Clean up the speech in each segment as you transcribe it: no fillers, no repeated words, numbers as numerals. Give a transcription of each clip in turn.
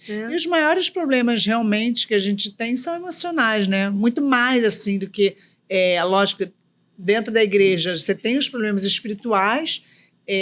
né? né? E os maiores problemas realmente que a gente tem são emocionais, né? Muito mais assim do que, lógico, dentro da igreja você tem os problemas espirituais,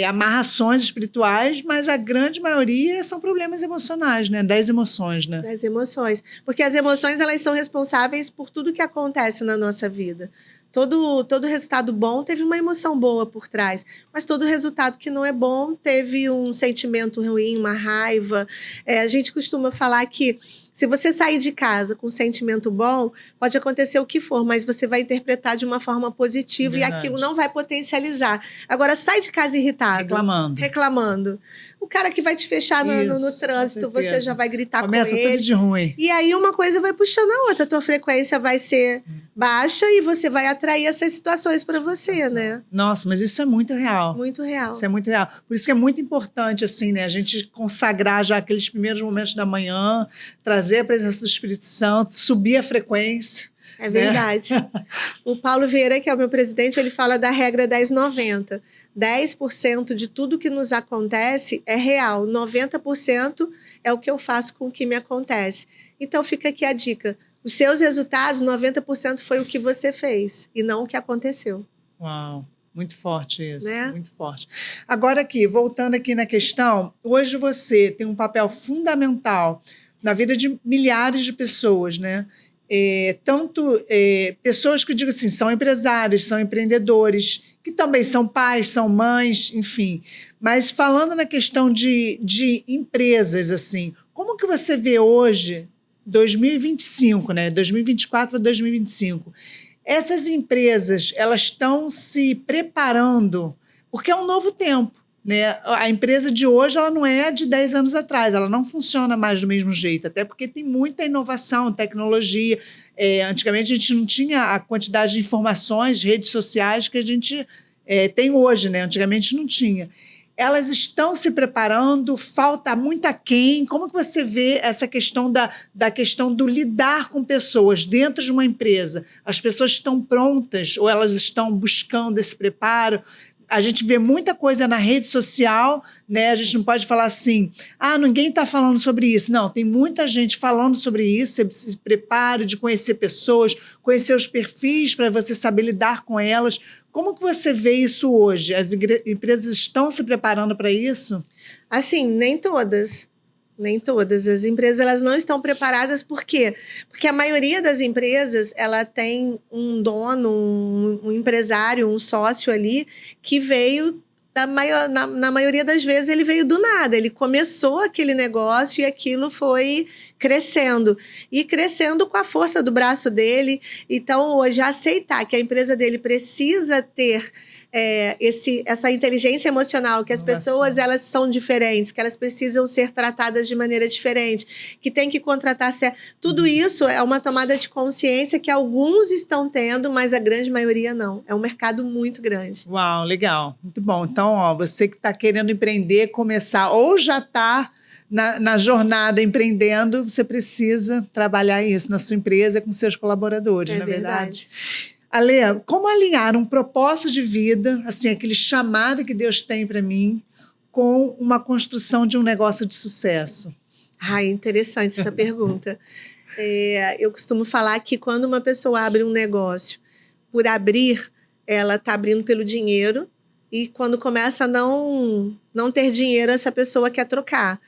amarrações espirituais, mas a grande maioria são problemas emocionais, né? Das emoções, né? Das emoções. Porque as emoções, elas são responsáveis por tudo que acontece na nossa vida. Todo resultado bom teve uma emoção boa por trás, mas todo resultado que não é bom teve um sentimento ruim, uma raiva. A gente costuma falar que se você sair de casa com um sentimento bom, pode acontecer o que for, mas você vai interpretar de uma forma positiva. Verdade. E aquilo não vai potencializar. Agora, sai de casa irritado. Reclamando. O cara que vai te fechar no trânsito, você já vai gritar Começa com ele. Tudo de ruim. E aí uma coisa vai puxando a outra. A tua frequência vai ser baixa e você vai atrair essas situações para você, né? Nossa, mas isso é muito real. Muito real. Isso é muito real. Por isso que é muito importante, assim, né? A gente consagrar já aqueles primeiros momentos da manhã, trazer a presença do Espírito Santo, subir a frequência. É verdade. Né? O Paulo Vieira, que é o meu presidente, ele fala da regra 10-90. 10% de tudo que nos acontece é real. 90% é o que eu faço com o que me acontece. Então fica aqui a dica. Os seus resultados, 90% foi o que você fez e não o que aconteceu. Uau, muito forte isso, né? Muito forte. Agora aqui, voltando aqui na questão, hoje você tem um papel fundamental na vida de milhares de pessoas, né? Pessoas que eu digo assim, são empresários, são empreendedores, que também são pais, são mães, enfim. Mas falando na questão de empresas, assim, como que você vê hoje, 2025, né? 2024 para 2025, essas empresas, elas estão se preparando, porque é um novo tempo, né? A empresa de hoje, ela não é de 10 anos atrás, ela não funciona mais do mesmo jeito, até porque tem muita inovação, tecnologia. Antigamente a gente não tinha a quantidade de informações, redes sociais que a gente tem hoje, né? Antigamente não tinha. Elas estão se preparando, falta muito aquém. Como que você vê essa questão da questão do lidar com pessoas dentro de uma empresa? As pessoas estão prontas ou elas estão buscando esse preparo? A gente vê muita coisa na rede social, né? A gente não pode falar assim, ninguém está falando sobre isso. Não, tem muita gente falando sobre isso, esse preparo de conhecer pessoas, conhecer os perfis para você saber lidar com elas. Como que você vê isso hoje? As empresas estão se preparando para isso? Assim, nem todas. Nem todas. As empresas, elas não estão preparadas. Por quê? Porque a maioria das empresas, ela tem um dono, um empresário, um sócio ali, que veio, na maioria das vezes, ele veio do nada. Ele começou aquele negócio e aquilo foi crescendo. E crescendo com a força do braço dele. Então, hoje, aceitar que a empresa dele precisa ter essa inteligência emocional, que as pessoas, elas são diferentes, que elas precisam ser tratadas de maneira diferente, que tem que contratar certo. Tudo isso é uma tomada de consciência que alguns estão tendo, mas a grande maioria não. É um mercado muito grande. Uau, legal. Muito bom. Então, você que está querendo empreender, começar, ou já está na jornada empreendendo, você precisa trabalhar isso na sua empresa com seus colaboradores, não é verdade? Ale, como alinhar um propósito de vida, assim, aquele chamado que Deus tem para mim, com uma construção de um negócio de sucesso? Interessante essa pergunta. Eu costumo falar que quando uma pessoa abre um negócio por abrir, ela está abrindo pelo dinheiro, e quando começa a não ter dinheiro, essa pessoa quer trocar.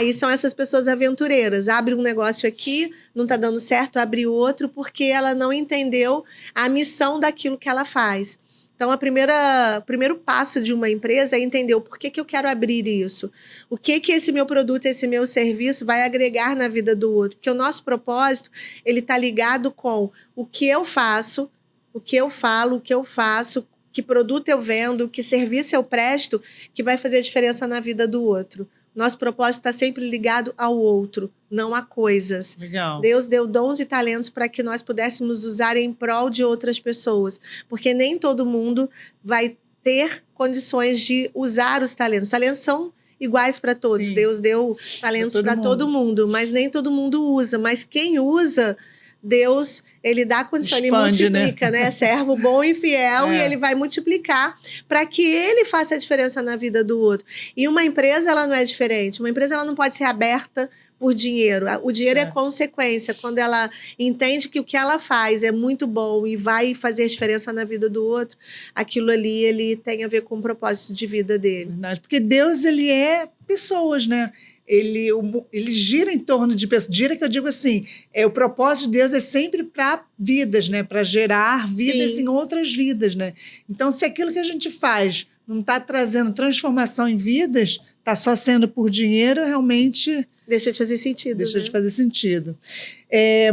E são essas pessoas aventureiras. Abre um negócio aqui, não está dando certo, abre outro, porque ela não entendeu a missão daquilo que ela faz. Então, o primeiro passo de uma empresa é entender o porquê que eu quero abrir isso. O que esse meu produto, esse meu serviço vai agregar na vida do outro. Porque o nosso propósito, ele está ligado com o que eu faço, o que eu falo, o que eu faço, que produto eu vendo, que serviço eu presto, que vai fazer a diferença na vida do outro. Nosso propósito está sempre ligado ao outro, não a coisas. Legal. Deus deu dons e talentos para que nós pudéssemos usar em prol de outras pessoas. Porque nem todo mundo vai ter condições de usar os talentos. Os talentos são iguais para todos. Sim. Deus deu talentos para todo mundo, mas nem todo mundo usa. Mas quem usa, Deus, ele dá condição, Expande, ele multiplica, né? Servo bom e fiel, e ele vai multiplicar para que ele faça a diferença na vida do outro. E uma empresa, ela não é diferente. Uma empresa, ela não pode ser aberta por dinheiro. O dinheiro é consequência. Quando ela entende que o que ela faz é muito bom e vai fazer a diferença na vida do outro, aquilo ali, ele tem a ver com o propósito de vida dele. Verdade, porque Deus, ele é pessoas, né? Ele gira em torno de pessoas. Gira, que eu digo assim, o propósito de Deus é sempre para vidas, né? Para gerar vidas em outras vidas, né? Então, se aquilo que a gente faz não está trazendo transformação em vidas, está só sendo por dinheiro, realmente... Deixa de fazer sentido. Deixa de fazer sentido.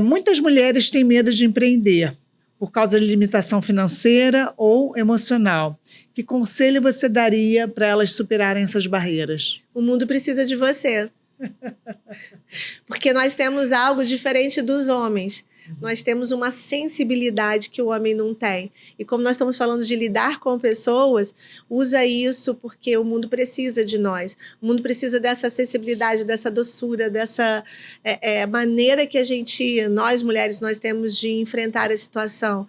Muitas mulheres têm medo de empreender por causa de limitação financeira ou emocional. Que conselho você daria para elas superarem essas barreiras? O mundo precisa de você. Porque nós temos algo diferente dos homens. Nós temos uma sensibilidade que o homem não tem. E como nós estamos falando de lidar com pessoas, usa isso porque o mundo precisa de nós. O mundo precisa dessa sensibilidade, dessa doçura, dessa maneira que nós mulheres, nós temos de enfrentar a situação.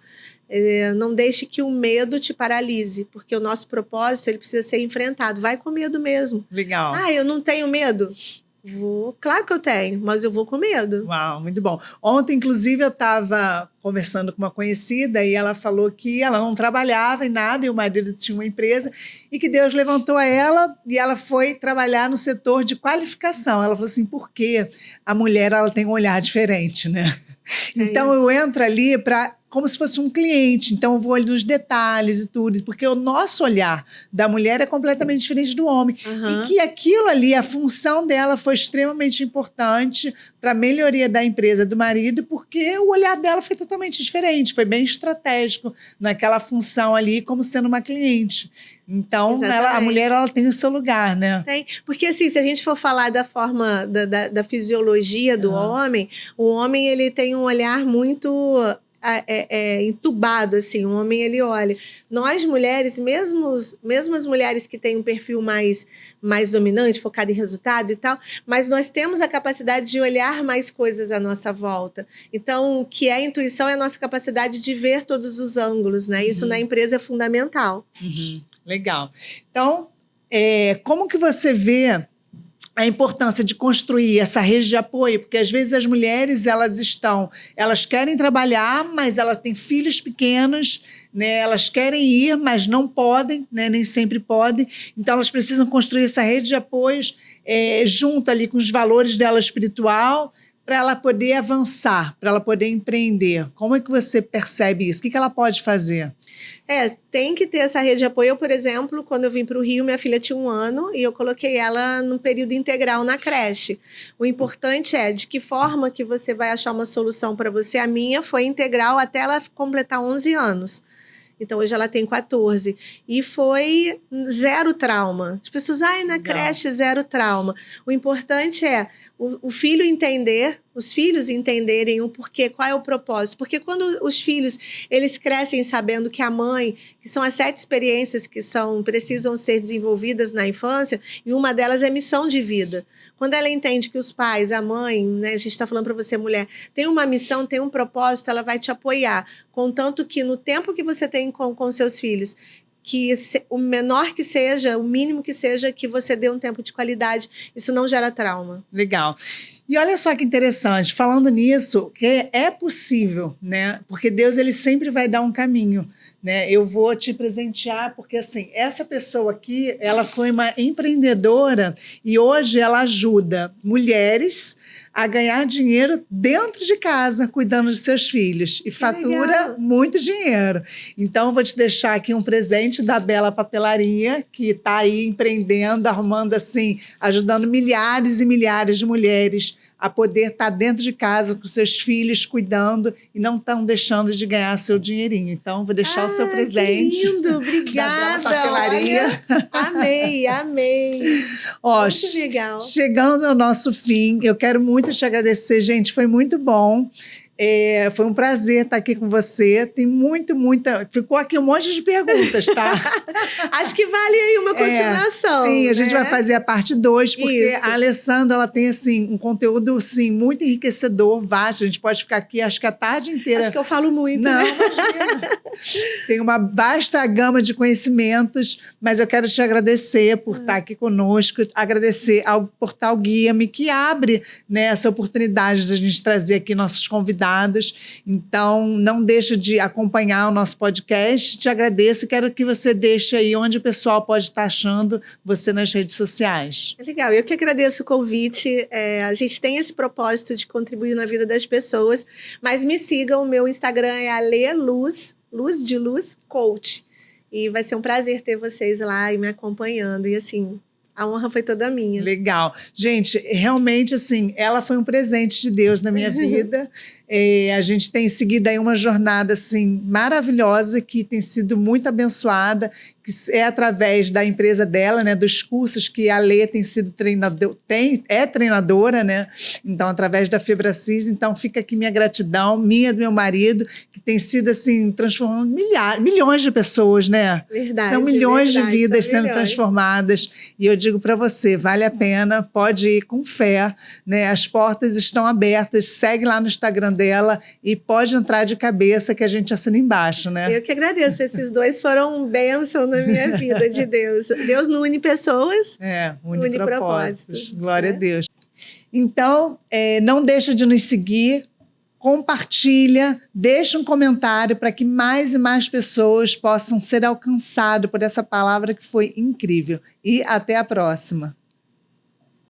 Não deixe que o medo te paralise, porque o nosso propósito, ele precisa ser enfrentado. Vai com medo mesmo. Legal. Eu não tenho medo? Vou, claro que eu tenho, mas eu vou com medo. Uau, muito bom. Ontem, inclusive, eu estava conversando com uma conhecida e ela falou que ela não trabalhava em nada e o marido tinha uma empresa e que Deus levantou ela e ela foi trabalhar no setor de qualificação. Ela falou assim, por quê? A mulher, ela tem um olhar diferente, né? Então, eu entro ali como se fosse um cliente, então eu vou ali nos detalhes e tudo, porque o nosso olhar da mulher é completamente diferente do homem. E que aquilo ali, a função dela foi extremamente importante para a melhoria da empresa do marido, porque o olhar dela foi totalmente diferente, foi bem estratégico naquela função ali, como sendo uma cliente. Então, a mulher, ela tem o seu lugar, né? Tem, porque assim, se a gente for falar da forma, da fisiologia do homem, o homem, ele tem um olhar muito... entubado, assim, o homem, ele olha. Nós, mulheres, mesmo as mulheres que têm um perfil mais dominante, focado em resultado e tal, mas nós temos a capacidade de olhar mais coisas à nossa volta. Então, o que é intuição é a nossa capacidade de ver todos os ângulos, né? Isso na empresa é fundamental. Legal. Então, como que você vê a importância de construir essa rede de apoio, porque às vezes as mulheres, elas querem trabalhar, mas elas têm filhos pequenos, né? Elas querem ir, mas não podem, né? Nem sempre podem, então elas precisam construir essa rede de apoios junto ali com os valores dela espiritual, para ela poder avançar, para ela poder empreender. Como é que você percebe isso? O que ela pode fazer? Tem que ter essa rede de apoio. Eu, por exemplo, quando eu vim para o Rio, minha filha tinha 1 ano e eu coloquei ela no período integral na creche. O importante é de que forma que você vai achar uma solução para você. A minha foi integral até ela completar 11 anos. Então, hoje ela tem 14. E foi 0 trauma. As pessoas, na creche, 0 trauma. O importante é o filho entender, os filhos entenderem o porquê, qual é o propósito. Porque quando os filhos, eles crescem sabendo que a mãe, que são as 7 experiências que precisam ser desenvolvidas na infância, e uma delas é missão de vida. Quando ela entende que os pais, a mãe, né, a gente está falando para você, mulher, tem uma missão, tem um propósito, ela vai te apoiar. Contanto que no tempo que você tem com seus filhos, que o menor que seja, o mínimo que seja, que você dê um tempo de qualidade, isso não gera trauma. Legal. E olha só que interessante, falando nisso, que é possível, né? Porque Deus, ele sempre vai dar um caminho, né? Eu vou te presentear, porque assim, essa pessoa aqui, ela foi uma empreendedora e hoje ela ajuda mulheres a ganhar dinheiro dentro de casa, cuidando de seus filhos. E fatura muito dinheiro. Então, eu vou te deixar aqui um presente da Bela Papelaria, que está aí empreendendo, arrumando assim, ajudando milhares e milhares de mulheres a poder estar dentro de casa com seus filhos, cuidando e não estão deixando de ganhar seu dinheirinho. Então, vou deixar o seu presente. Que lindo, obrigada. Da Bela Papelaria. Olha, amei. Muito legal. Chegando ao nosso fim, eu quero muito te agradecer, gente, foi muito bom. Foi um prazer estar aqui com você. Tem muita... Ficou aqui um monte de perguntas, tá? Acho que vale aí uma continuação. Sim, a gente né? vai fazer a parte 2, porque Isso. a Alessandra ela tem assim, um conteúdo assim, muito enriquecedor, vasto. A gente pode ficar aqui, acho que a tarde inteira. Acho que eu falo muito, Não, né? imagina. Tem uma vasta gama de conhecimentos, mas eu quero te agradecer por estar aqui conosco, agradecer ao Portal Guia-me, que abre, né, essa oportunidade de a gente trazer aqui nossos convidados. Então, não deixa de acompanhar o nosso podcast. Te agradeço e quero que você deixe aí onde o pessoal pode estar achando você nas redes sociais. Legal, eu que agradeço o convite. A gente tem esse propósito de contribuir na vida das pessoas, mas me sigam, o meu Instagram é aleluz, Luz de Luz Coach. E vai ser um prazer ter vocês lá e me acompanhando. E assim, a honra foi toda minha. Legal. Gente, realmente, assim, ela foi um presente de Deus na minha vida. A gente tem seguido aí uma jornada, assim, maravilhosa, que tem sido muito abençoada, que é através da empresa dela, né, dos cursos que a Lê tem sido treinadora, né? Então, através da Febracis. Então, fica aqui minha gratidão, minha do meu marido, que tem sido, assim, transformando milhões de pessoas, né? Verdade. São milhões de vidas sendo milhões. transformadas. E eu digo para você, vale a pena, pode ir com fé, né? As portas estão abertas, segue lá no Instagram dela e pode entrar de cabeça que a gente assina embaixo, né? Eu que agradeço, esses dois foram bênção na minha vida, de Deus. Deus não une pessoas, une propósitos. Glória né? a Deus. Então, não deixa de nos seguir, compartilha, deixa um comentário para que mais e mais pessoas possam ser alcançadas por essa palavra que foi incrível. E até a próxima.